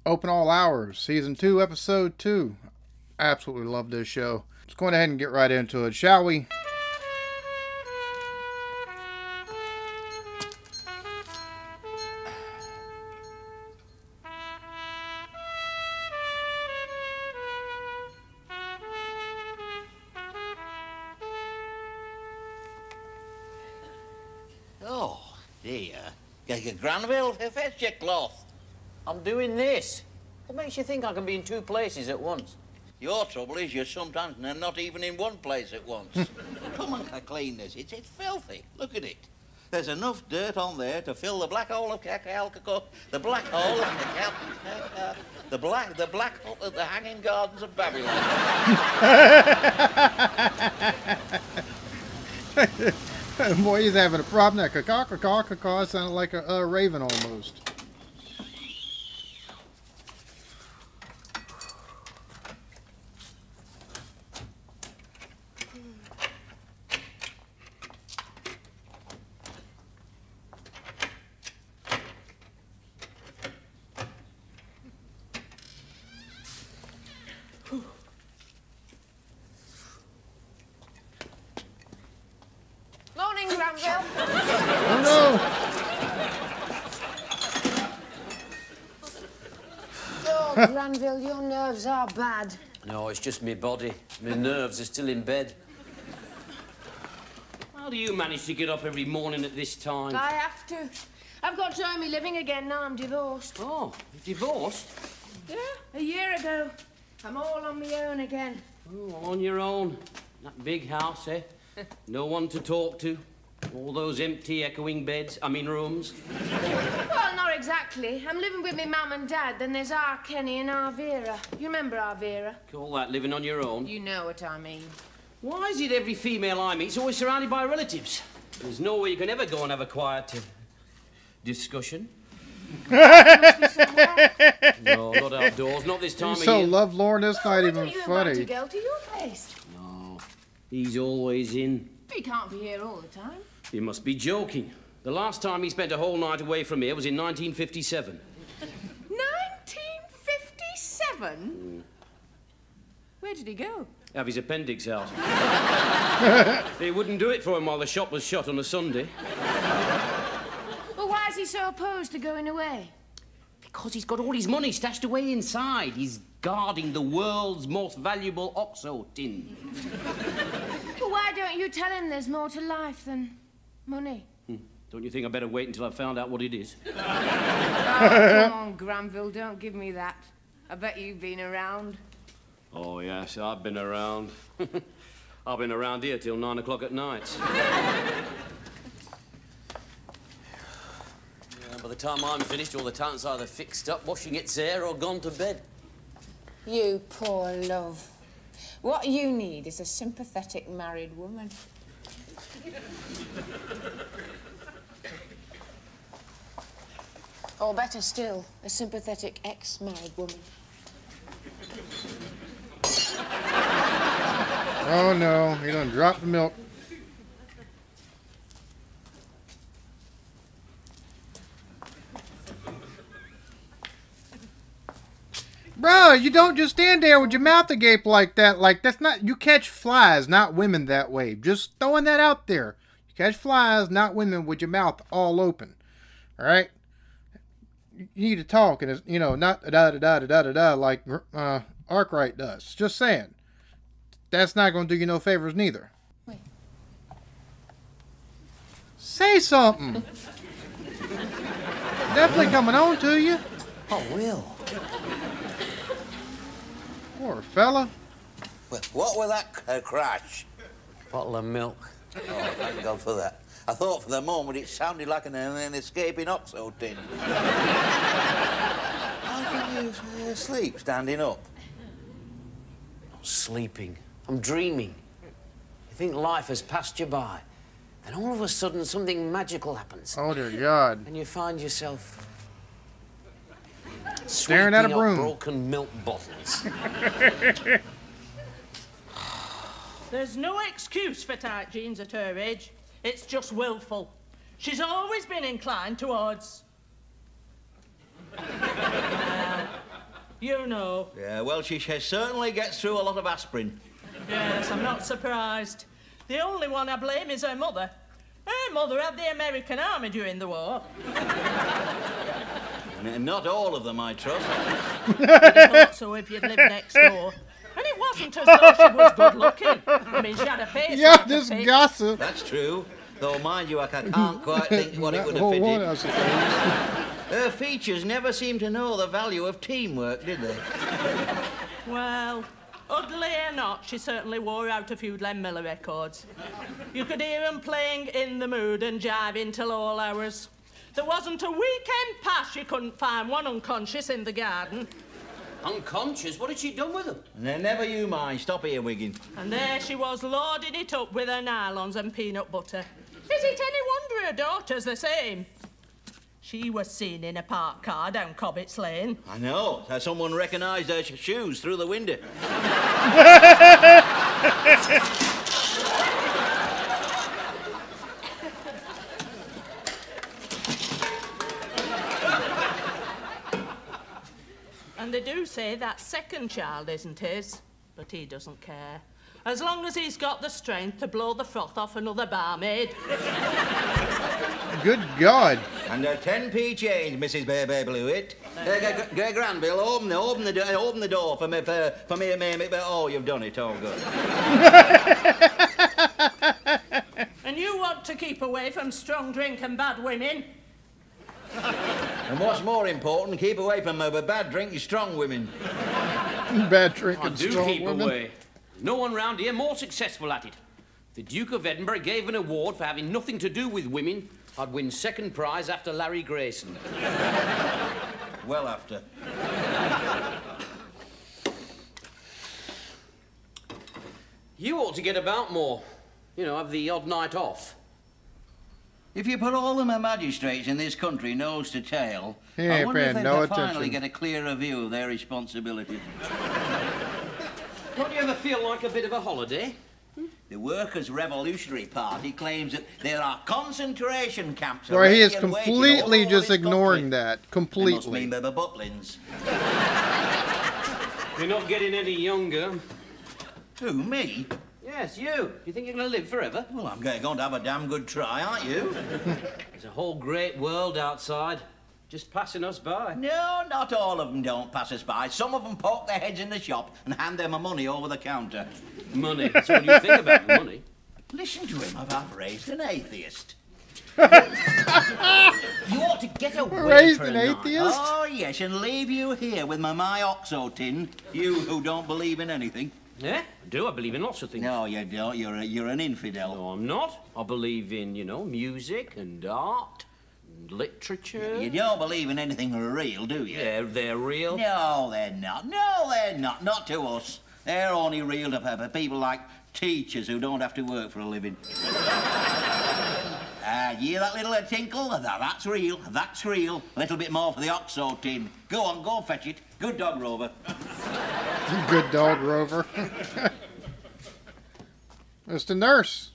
Open All Hours, Season 2, Episode 2. Absolutely love this show. Let's go ahead and get right into it, shall we? Oh, dear. Get your Granville, fetch your cloth. I'm doing this. What makes you think I can be in two places at once? Your trouble is you're sometimes not even in one place at once. Come on, clean this. It's filthy. Look at it. There's enough dirt on there to fill the black hole of cacao, the black hole of cacao, the black hole of the Hanging Gardens of Babylon. Boy, he's having a problem. That caw sounded like a raven almost. Morning, Granville. Oh no! Oh, Granville, your nerves are bad. No, it's just my body. My nerves are still in bed. How do you manage to get up every morning at this time? I have to. I've got to earn me living again now I'm divorced. Oh, you're divorced? Yeah, a year ago. I'm all on my own again. Oh, on your own. That big house, eh? No one to talk to. All those empty, echoing rooms. Well, not exactly. I'm living with my mum and dad. Then there's our Kenny and our Vera. You remember our Vera? Call that living on your own? You know what I mean. Why is it every female I meet's always surrounded by relatives? There's nowhere you can ever go and have a quiet discussion. No, not outdoors. Not this time of so year. lovelorn, it's not even Why don't you funny. invite a girl to your place? No, he's always in. He can't be here all the time. You must be joking. The last time he spent a whole night away from here was in 1957. 1957? Where did he go? Have his appendix out. They wouldn't do it for him while the shop was shut on a Sunday. Well, why is he so opposed to going away? Because he's got all his money stashed away inside. He's guarding the world's most valuable OXO tin. Well, why don't you tell him there's more to life than money? Don't you think I better wait until I've found out what it is? Oh, come on, Granville, don't give me that. I bet you've been around. Oh, yes, I've been around. I've been around here till 9 o'clock at night. By the time I'm finished, all the talent's either fixed up, washing its hair, or gone to bed. You poor love. What you need is a sympathetic married woman. Or better still, a sympathetic ex-married woman. Oh no, he done dropped the milk. Bro, you don't just stand there with your mouth agape like that. Like, that's not... You catch flies, not women that way. Just throwing that out there. You catch flies, not women with your mouth all open. All right? You need to talk, and it's, you know, not da-da-da-da-da-da-da like Arkwright does. Just saying. That's not going to do you no favors neither. Wait. Say something. Definitely coming on to you. Oh, Will. Poor fella. Well, what was that crash? Bottle of milk. Oh, thank God for that. I thought for the moment it sounded like an escaping OXO tin. How can you sleep standing up? I'm sleeping. I'm dreaming. You think life has passed you by, and all of a sudden something magical happens. Oh, dear God. And you find yourself Staring at a sweeping up broom. broken milk bottles. There's no excuse for tight jeans at her age. It's just willful. She's always been inclined towards... you know. Yeah, well, she certainly gets through a lot of aspirin. Yes, I'm not surprised. The only one I blame is her mother. Her mother had the American Army during the war. Not all of them, I trust. You'd have thought so if you'd lived next door. And it wasn't as though she was good-looking. I mean, she had a face Yeah, like a this pig. gossip. That's true. Though, mind you, I can't quite think what it Not would the have whole one, fitted. I suppose. Her features never seemed to know the value of teamwork, did they? Well, ugly or not, she certainly wore out a few Glenn Miller records. You could hear them playing In the Mood and jiving till all hours. There wasn't a weekend pass you couldn't find one unconscious in the garden. Unconscious? What had she done with them? Never you mind. Stop here, Wiggin. And there she was, loading it up with her nylons and peanut butter. Is it any wonder her daughter's the same? She was seen in a parked car down Cobbett's Lane. I know. Someone recognised her shoes through the window. And they do say that second child isn't his, but he doesn't care. As long as he's got the strength to blow the froth off another barmaid. Good God. And a 10p change, Mrs. Baby Blewett. Granville, open the door for me, Oh, you've done it. Oh, good. And you want to keep away from strong drink and bad women? And what's more important, keep away from bad drinking strong women. Bad drink I and do strong keep women. away. No one round here more successful at it. The Duke of Edinburgh gave an award for having nothing to do with women. I'd win second prize after Larry Grayson. Well after. You ought to get about more. You know, have the odd night off. If you put all the magistrates in this country nose to tail, He I ain't wonder if paying they no could finally attention. get a clearer view of their responsibilities. Don't you ever feel like a bit of a holiday? The Workers' Revolutionary Party claims that there are concentration camps. Well, he is already awaiting completely all just this ignoring country. that. They must Completely. mean the Butlins. You're not getting any younger. Who, me? Yes, you. You think you're going to live forever? Well, I'm going to have a damn good try, aren't you? There's a whole great world outside, just passing us by. No, not all of them don't pass us by. Some of them poke their heads in the shop and hand them money over the counter. Money. That's what you think about the money. Listen to him, I've raised an atheist. You ought to get away Raised for an a night. atheist? Oh, yes, and leave you here with my oxo tin, you who don't believe in anything. Yeah, I do. I believe in lots of things. No, you don't. You're an infidel. No, I'm not. I believe in, you know, music and art and literature. You don't believe in anything real, do you? Yeah, they're real. No, they're not. No, they're not. Not to us. They're only real to people like teachers who don't have to work for a living. You hear that little tinkle? That's real. That's real. A little bit more for the oxo tin. Go on, go fetch it. Good dog, Rover. Good dog, Rover. Mr. Nurse.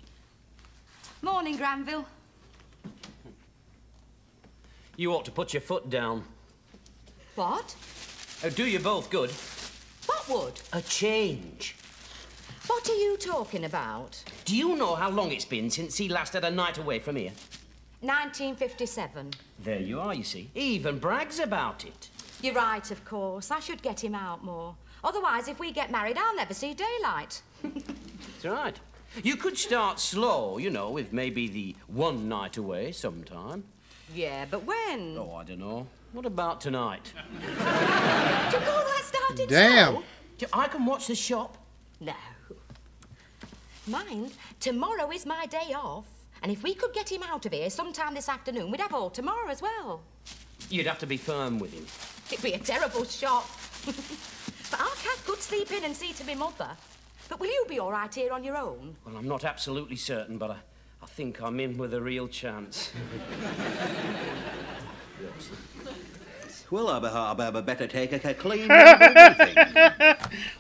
Morning, Granville. You ought to put your foot down. What? It'll do you both good. What would? A change. What are you talking about? Do you know how long it's been since he last had a night away from here? 1957. There you are, you see. He even brags about it. You're right, of course. I should get him out more. Otherwise, if we get married, I'll never see daylight. That's right. You could start slow, you know, with maybe the one night away sometime. Yeah, but when? Oh, I don't know. What about tonight? Do you call that started Damn. slow? I can watch the shop. No. Mind, tomorrow is my day off. And if we could get him out of here sometime this afternoon, we'd have all tomorrow as well. You'd have to be firm with him. It'd be a terrible shock. But our cat could sleep in and see to me mother. But will you be all right here on your own? Well, I'm not absolutely certain, but I think I'm in with a real chance. Well, I better take a clean look at everything.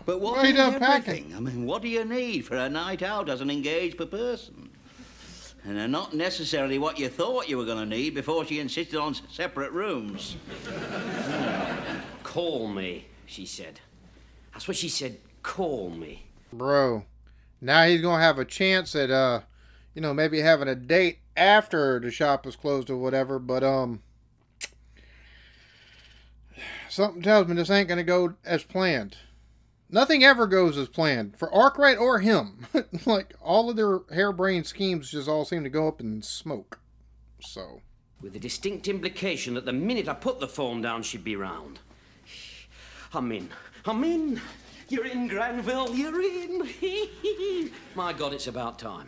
But what Right is up everything? I mean, what do you need for a night out as an engaged person? And not necessarily what you thought you were going to need before she insisted on separate rooms. Call me she said. That's what she said, call me. Bro, now he's going to have a chance at, you know, maybe having a date after the shop is closed or whatever, but, something tells me this ain't going to go as planned. Nothing ever goes as planned for Arkwright or him. Like, all of their harebrained schemes just all seem to go up in smoke. So, with the distinct implication that the minute I put the phone down, she'd be round. I'm in. You're in, Granville, you're in. My God, it's about time.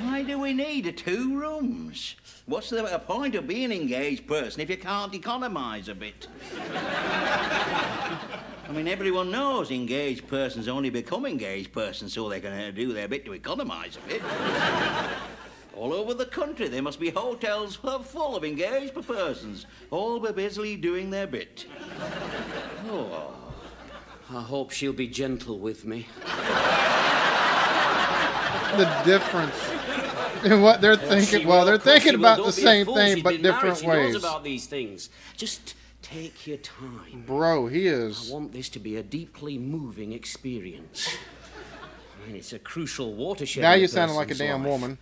Why do we need 2 rooms? What's the point of being an engaged person if you can't economise a bit? I mean, everyone knows engaged persons only become engaged persons so they can do their bit to economise a bit. All over the country, there must be hotels full of engaged persons, all busily doing their bit. Oh. I hope she'll be gentle with me. The difference in what they're thinking. Well, they're thinking about the same thing, but different ways. She knows about these things. Just take your time. Bro, he is. I want this to be a deeply moving experience. I mean, it's a crucial watershed. Now you're sounding like a damn woman.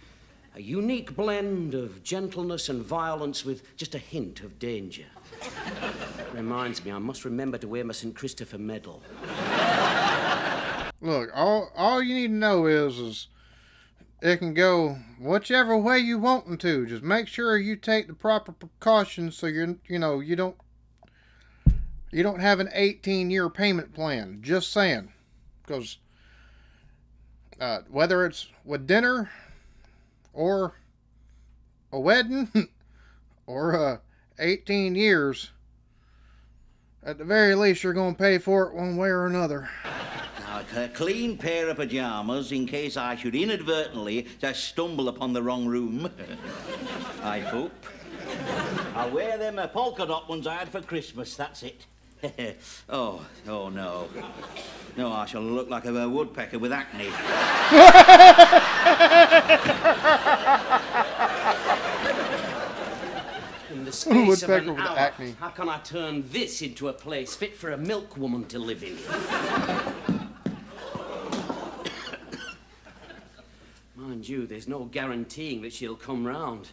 A unique blend of gentleness and violence with just a hint of danger. Reminds me, I must remember to wear my St. Christopher medal. Look, all you need to know is it can go whichever way you want them to. Just make sure you take the proper precautions so you don't have an 18-year payment plan. Just saying, because whether it's with dinner or a wedding or 18 years, at the very least you're going to pay for it one way or another. Now, a clean pair of pyjamas in case I should inadvertently just stumble upon the wrong room. I hope. I'll wear them polka dot ones I had for Christmas, that's it. Oh no. No, I shall look like a woodpecker with acne. In the space of an with hour, acne. how can I turn this into a place fit for a milkwoman to live in? Mind you, there's no guaranteeing that she'll come round.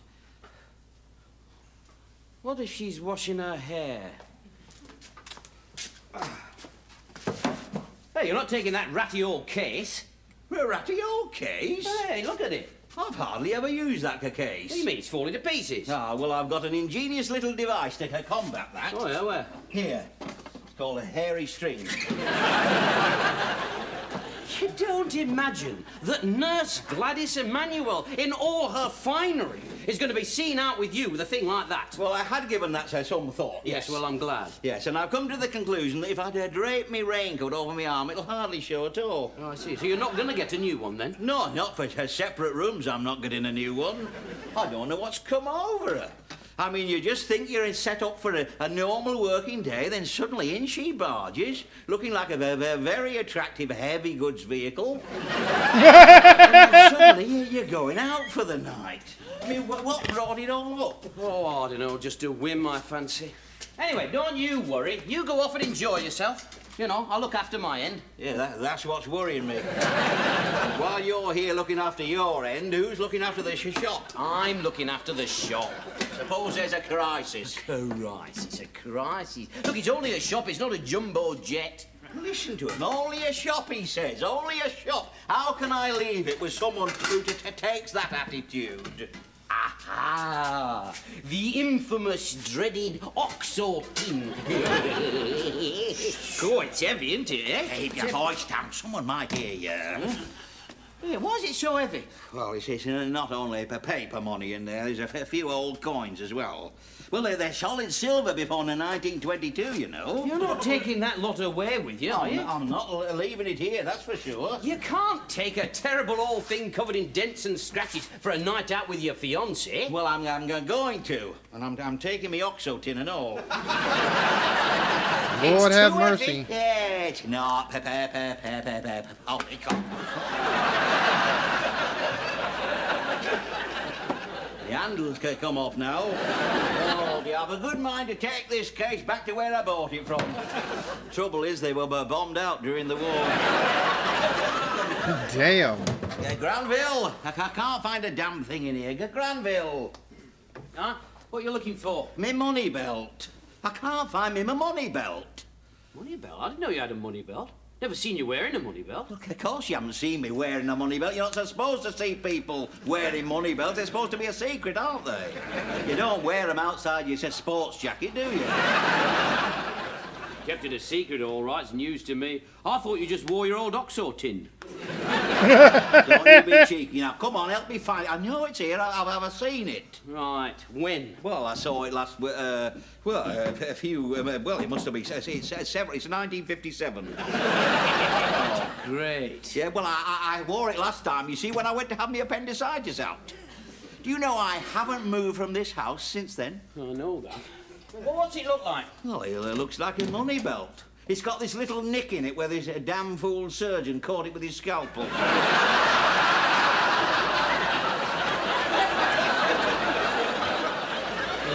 What if she's washing her hair? Hey, you're not taking that ratty old case. A ratty old case? Hey, look at it. I've hardly ever used that case. What do you mean, it's falling to pieces? Ah, well, I've got an ingenious little device to combat that. Oh, yeah, where? Here. It's called a hairy string. You don't imagine that Nurse Gladys Emanuel, in all her finery, is going to be seen out with you with a thing like that? Well, I had given that some thought. Yes, well, I'm glad. Yes, and I've come to the conclusion that if I drape my raincoat over my arm, it'll hardly show at all. Oh, I see. So you're not going to get a new one, then? No, not for separate rooms. I'm not getting a new one. I don't know what's come over her. I mean, you just think you're set up for a normal working day, then suddenly in she barges, looking like a very attractive heavy goods vehicle. And suddenly you're going out for the night. I mean, what brought it all up? Oh, I don't know, just a whim, I fancy. Anyway, don't you worry. You go off and enjoy yourself. You know, I'll look after my end. Yeah, that's what's worrying me. While you're here looking after your end, who's looking after the shop? I'm looking after the shop. Suppose there's a crisis. A crisis. Look, it's only a shop, it's not a jumbo jet. Listen to him. Only a shop, he says. Only a shop. How can I leave it with someone who takes that attitude? Aha! The infamous, dreaded oxotin. Oh, it's heavy, isn't it, eh? Keep your voice down. Someone might hear you. Yeah, why is it so heavy? Well, it's not only paper money in there. There's a few old coins as well. Well, they're solid silver before 1922, you know. You're not taking that lot away with you, are you? I'm not leaving it here, that's for sure. You can't take a terrible old thing covered in dents and scratches for a night out with your fiancée. Well, I'm going to. And I'm taking me oxo tin and all. Lord have mercy. Yeah, it's not. Oh, the handles can come off now. Oh, the I've a good mind to take this case back to where I bought it from. Trouble is, they were bombed out during the war. Damn. Granville, I can't find a damn thing in here. Granville. Huh? What are you looking for? Me money belt. I can't find me my money belt. Money belt? I didn't know you had a money belt. Never seen you wearing a money belt. Look, of course you haven't seen me wearing a money belt. You're not supposed to see people wearing money belts. They're supposed to be a secret, aren't they? You don't wear them outside your sports jacket, do you? Kept it a secret, all right. It's news to me. I thought you just wore your old Oxo tin. Don't you be cheeky now. Come on, help me find it. I know it's here. I've seen it. Right. When? Well, I saw it last... a few... well, it must have been... It's 1957. Oh, great. Yeah, well, I wore it last time, you see, when I went to have my appendicitis out. Do you know I haven't moved from this house since then? I know that. Well, what's it look like? Well, it looks like a money belt. It's got this little nick in it where this damn fool surgeon caught it with his scalpel.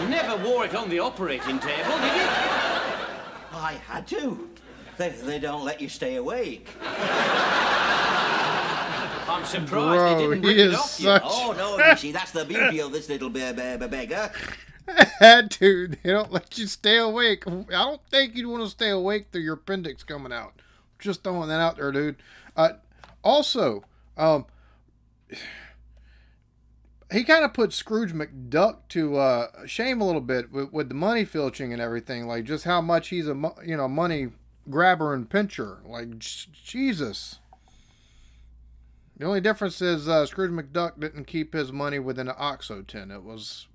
You never wore it on the operating table, did you? I had to. They don't let you stay awake. I'm surprised Bro, they didn't he rip it is off you. such- Oh, no, you see, that's the beauty of this little beggar. Dude, they don't let you stay awake. I don't think you'd want to stay awake through your appendix coming out. Just throwing that out there, dude. Also, he kind of put Scrooge McDuck to shame a little bit with the money filching and everything. Like, just how much he's a money grabber and pincher. Like, Jesus. The only difference is Scrooge McDuck didn't keep his money within an Oxo tin. It was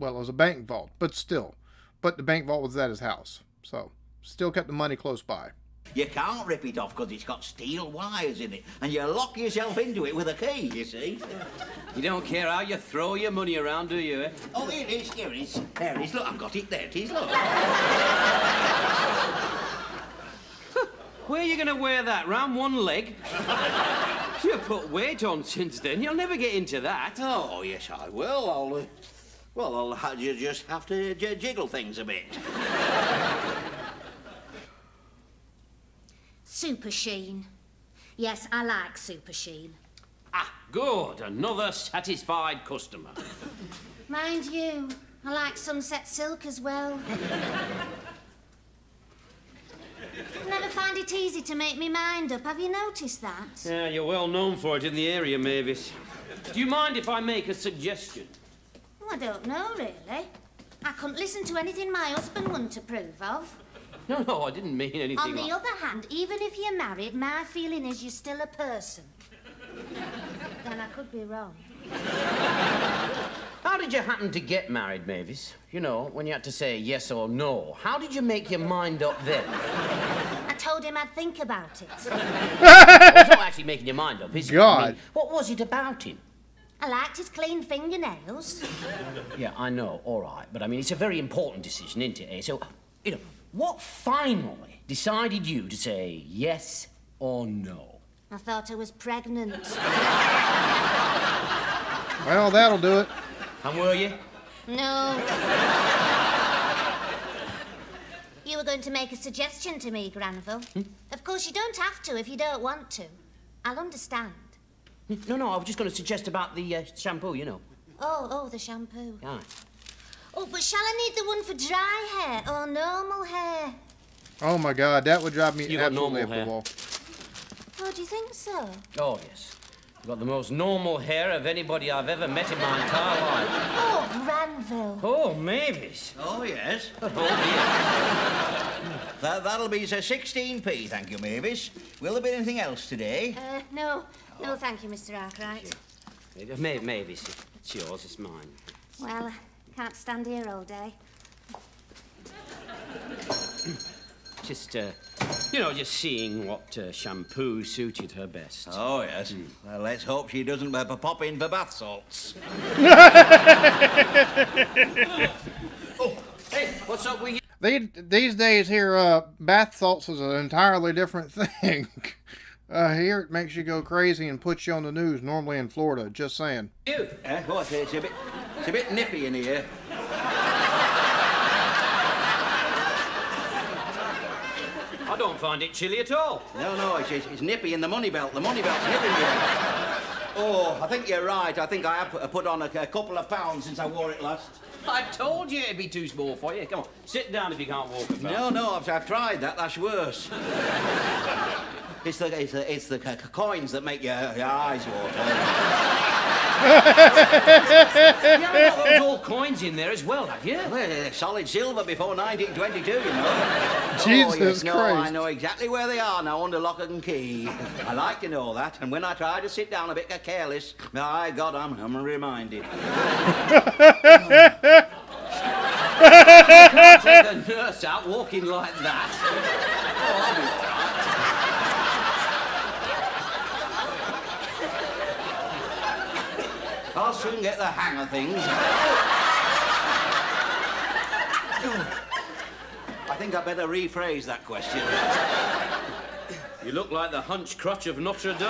a bank vault, but still. But the bank vault was at his house. So, still kept the money close by. You can't rip it off because it's got steel wires in it, and you lock yourself into it with a key, you see. You don't care how you throw your money around, do you, eh? Oh, here it is, here it is. There it is, look, I've got it, there it is, look. Where are you going to wear that? Round one leg? You put weight on since then. You'll never get into that. Oh, yes, I will. I'll just have to jiggle things a bit. Super Sheen. Yes, I like Super Sheen. Ah, good. Another satisfied customer. Mind you, I like Sunset Silk as well. I never find it easy to make me mind up. Have you noticed that? Yeah, you're well known for it in the area, Mavis. Do you mind if I make a suggestion? Oh, I don't know, really. I couldn't listen to anything my husband wouldn't approve of. No, I didn't mean anything On the like... other hand, even if you're married, my feeling is you're still a person. Then I could be wrong. How did you happen to get married, Mavis? You know, when you had to say yes or no. How did you make your mind up then? I told him I'd think about it. Well, it's not actually making your mind up, is it? God. I mean, what was it about him? I liked his clean fingernails. Yeah, I know, all right. But, I mean, it's a very important decision, isn't it, eh? So, you know, what finally decided you to say yes or no? I thought I was pregnant. Well, that'll do it. And were you? No. You were going to make a suggestion to me, Granville. Of course, you don't have to if you don't want to. I'll understand. No, I was just going to suggest about the shampoo, you know. Oh, the shampoo. Aye. Oh, but shall I need the one for dry hair or normal hair? Oh my God, that would drive me You got absolutely normal up the hair. wall. Oh, do you think so? Oh, yes. You've got the most normal hair of anybody I've ever met in my entire life. Oh, Granville. Oh, Mavis. Oh, yes. Oh, dear. That'll be 16p, thank you, Mavis. Will there be anything else today? No, thank you, Mr. Arkwright. Mavis, it's yours, it's mine. Well, I can't stand here all day. Just, just seeing what shampoo suited her best. Oh, yes. Well, let's hope she doesn't pop in for bath salts. Oh, hey, what's up with you? These days here, bath salts is an entirely different thing. Here it makes you go crazy and puts you on the news, normally in Florida, just saying. You? What? It's a bit nippy in here. don't find it chilly at all. No, it's nippy in the money belt. The money belt's nipping me. Oh, I think you're right. I think I have put on a couple of pounds since I wore it last. I told you it'd be too small for you. Come on, sit down if you can't walk about. No, I've tried that. That's worse. It's the coins that make your eyes water. You haven't got those old coins in there as well, have you? Well, solid silver before 1922, you know. Jesus Christ. No, I know exactly where they are now under lock and key. I like to know that, and when I try to sit down a bit careless, my God, I'm reminded. You can't take the nurse out walking like that. Oh, I'll be all right. I'll soon get the hang of things. I think I better rephrase that question. You look like the hunch crotch of Notre Dame.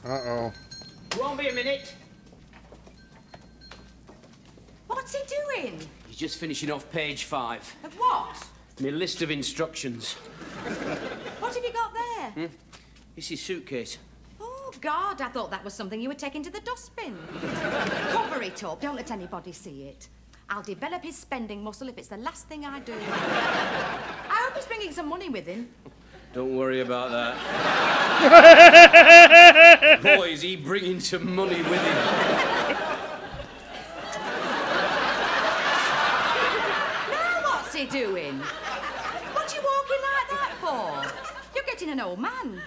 Uh-oh. Won't be a minute. What's he doing? He's just finishing off page 5. Of what? My list of instructions. What have you got there? It's his suitcase. Oh, God, I thought that was something you were taking to the dustbin. Cover it up. Don't let anybody see it. I'll develop his spending muscle if it's the last thing I do. I hope he's bringing some money with him. Don't worry about that. Boy, is he bringing some money with him. Now what's he doing? What are you walking like that for? You're getting an old man.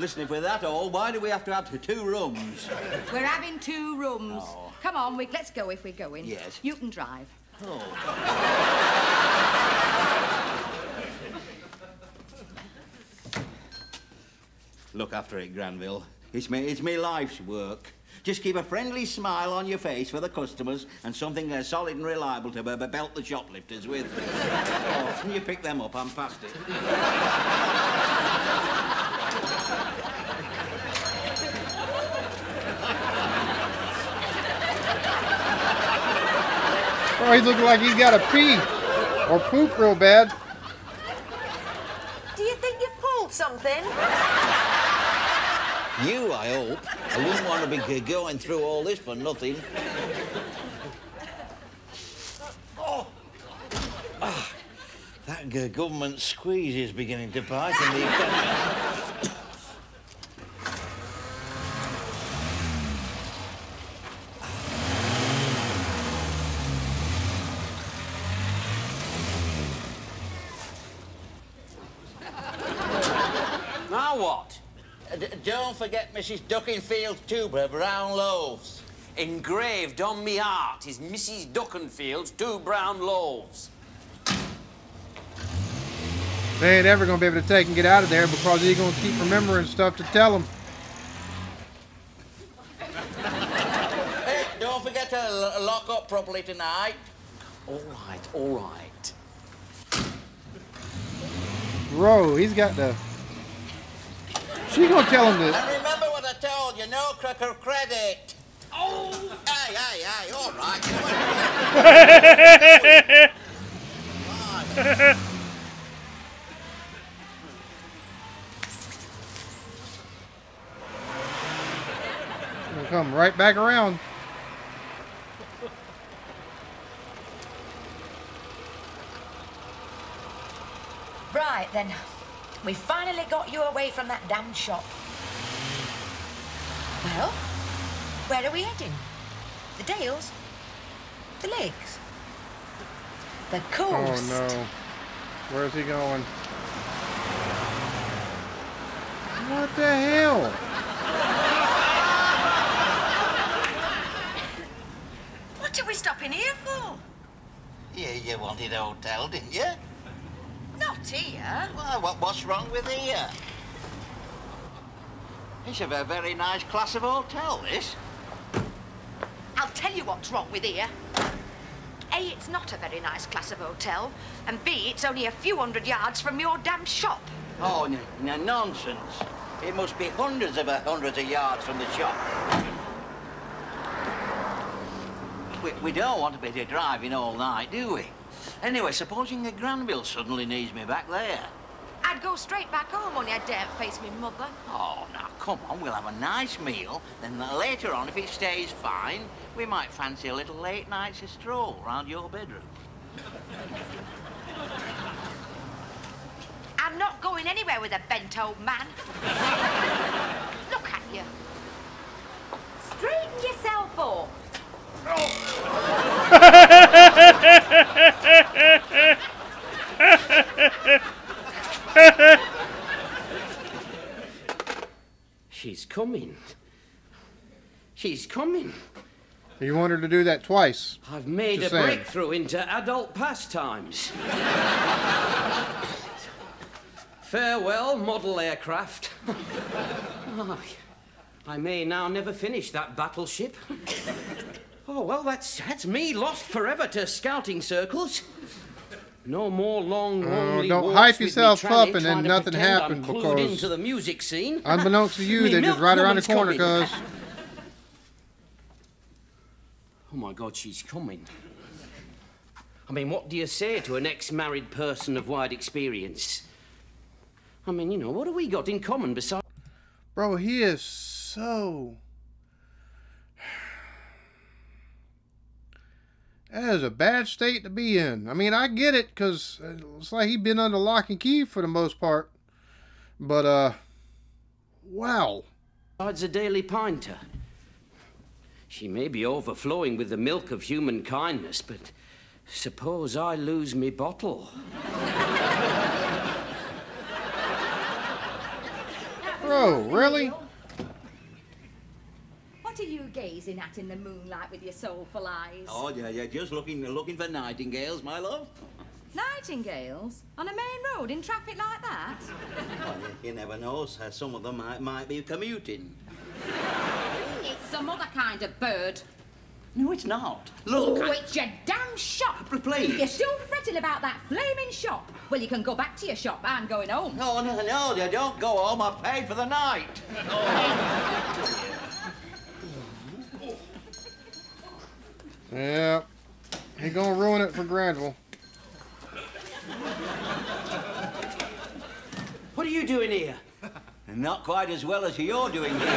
Listen, if we're that old, why do we have to have 2 rooms? We're having 2 rooms. Oh. Come on, let's go if we're going. Yes. You can drive. Oh. Look after it, Granville. It's me life's work. Just keep a friendly smile on your face for the customers and something solid and reliable to belt the shoplifters with. Oh, can you pick them up? I'm past it. Oh, he looks like he's got to pee or poop real bad. Do you think you've pulled something? You, I hope. I wouldn't want to be going through all this for nothing. Oh! Ah, that government squeeze is beginning to bite in the economy. Now what? Don't forget Mrs. Duckingfield's 2 brown loaves. Engraved on me heart is Mrs. Duckenfield's 2 brown loaves. They ain't ever going to be able to take and get out of there because he's going to keep remembering stuff to tell them. Hey, don't forget to lock up properly tonight. All right. Bro, he's got the... She's going to tell him this. And remember what I told you, no credit. Oh! Aye, all right. He'll come right back around. Right, then. We finally got you away from that damn shop. Well, where are we heading? The Dales? The Lakes? The coast? Oh, no. Where's he going? What the hell? What are we stopping here for? Yeah, you wanted a hotel, didn't you? Not here. Well, what's wrong with here? It's a very nice class of hotel, this. I'll tell you what's wrong with here. A, it's not a very nice class of hotel, and B, it's only a few hundred yards from your damn shop. Oh, nonsense. It must be hundreds of yards from the shop. We don't want to be driving all night, do we? Anyway, supposing a Granville suddenly needs me back there. I'd go straight back home, only I daren't face me mother. Oh, now, come on, we'll have a nice meal, then later on, if it stays fine, we might fancy a little late night stroll round your bedroom. I'm not going anywhere with a bent old man. Look at you. Straighten yourself up. She's coming. She's coming. You want her to do that twice. I've made Just a saying. breakthrough into adult pastimes. Farewell, model aircraft. Oh, I may now never finish that battleship. Oh, well, that's me lost forever to scouting circles. No more long, lonely don't walks hype with yourself me up tranny and then trying to nothing pretend happened I'm clued because into the music scene. Unbeknownst to you, Me they're just milk right around the woman's corner, coming. cuz. Oh, my God, she's coming. I mean, what do you say to an ex-married person of wide experience? I mean, you know, what have we got in common besides... Bro, he is so... That is a bad state to be in. I mean, I get it, because it's like he's been under lock and key for the most part. But, wow. Besides a daily pinter. She may be overflowing with the milk of human kindness, but suppose I lose me bottle. Bro, really? What are you gazing at in the moonlight with your soulful eyes? Oh, yeah, just looking for nightingales, my love. Nightingales? On a main road in traffic like that? Well, you never know, some of them might be commuting. It's some other kind of bird. No, it's not. Look, Oh, it's your damn shop. Please. You're still fretting about that flaming shop. Well, you can go back to your shop. I'm going home. No, you don't go home. I paid for the night. Yeah. He gonna ruin it for Granville. What are you doing here? Not quite as well as you're doing here.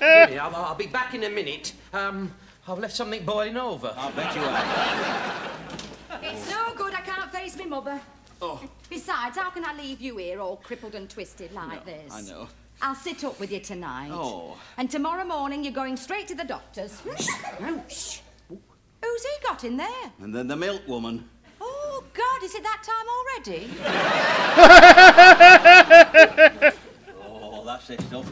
Really, I'll be back in a minute. I've left something boiling over. I'll bet you have. It's no good. I can't face me mother. Oh. Besides, how can I leave you here all crippled and twisted like this? I know. I'll sit up with you tonight. Oh. And tomorrow morning you're going straight to the doctor's. Ouch. Who's he got in there? And then the milk woman. Oh, God, is it that time already? Oh, that's the stuff.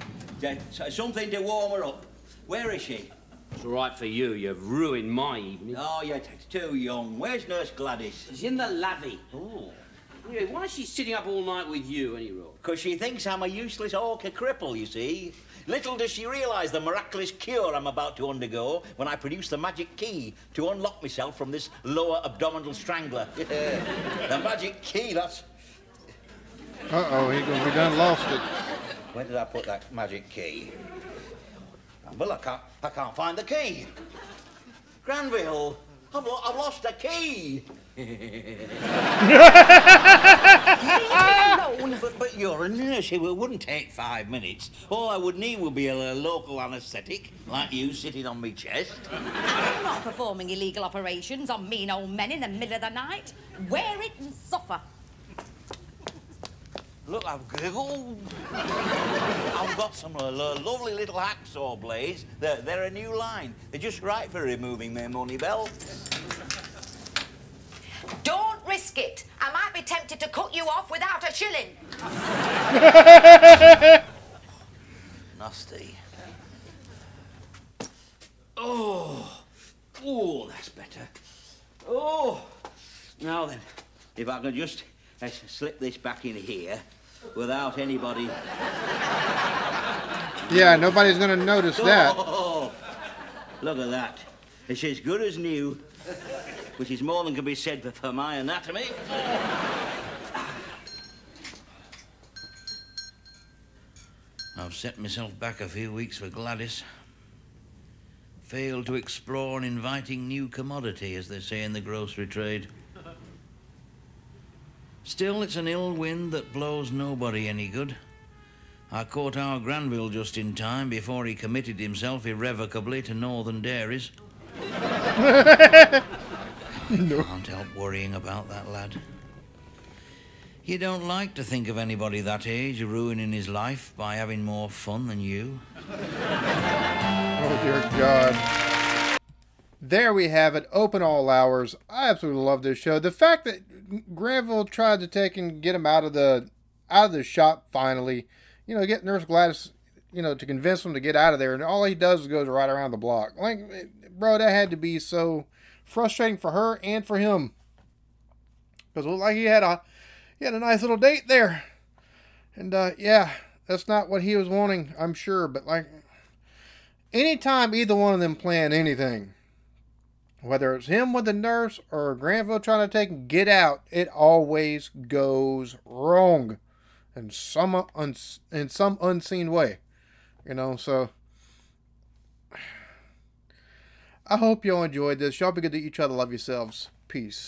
Something to warm her up. Where is she? It's all right for you. You've ruined my evening. Oh, you're too young. Where's Nurse Gladys? She's in the lavvy. Oh. Anyway, why is she sitting up all night with you, anyway? Because she thinks I'm a useless orca cripple, you see. Little does she realise the miraculous cure I'm about to undergo when I produce the magic key to unlock myself from this lower abdominal strangler. The magic key, that's... Uh-oh, he gonna be done lost it. Where did I put that magic key? Well, I can't find the key. Granville, I've lost the key. But you're a nurse. It wouldn't take 5 minutes. All I would need would be a local anaesthetic, like you sitting on me chest. I'm not performing illegal operations on mean old men in the middle of the night. Wear it and suffer. Look, I've got some lovely little hacksaw blades. They're a new line. They're just right for removing their money belts. Don't risk it. I might be tempted to cut you off without a shilling. Nasty. Oh, that's better. Oh, now then, if I could just slip this back in here without anybody... Yeah, nobody's gonna notice that. Oh, look at that. It's as good as new, which is more than can be said for my anatomy. I've set myself back a few weeks for Gladys. Failed to explore an inviting new commodity, as they say in the grocery trade. Still, it's an ill wind that blows nobody any good. I caught our Granville just in time before he committed himself irrevocably to Northern Dairies. I can't help worrying about that lad. You don't like to think of anybody that age ruining his life by having more fun than you. Oh, dear God. There we have it. Open all hours. I absolutely love this show. The fact that Granville tried to take and get him out of the shop finally, you know, get Nurse Gladys, you know, to convince him to get out of there, and all he does is goes right around the block. Like, bro, that had to be so frustrating for her and for him. Because it looked like he had a nice little date there. And, yeah, that's not what he was wanting, I'm sure. But, like, anytime either one of them plan anything, whether it's him with the nurse or Granville trying to take and get out, it always goes wrong in some unseen way. You know, so I hope y'all enjoyed this. Y'all be good to each other. Love yourselves. Peace.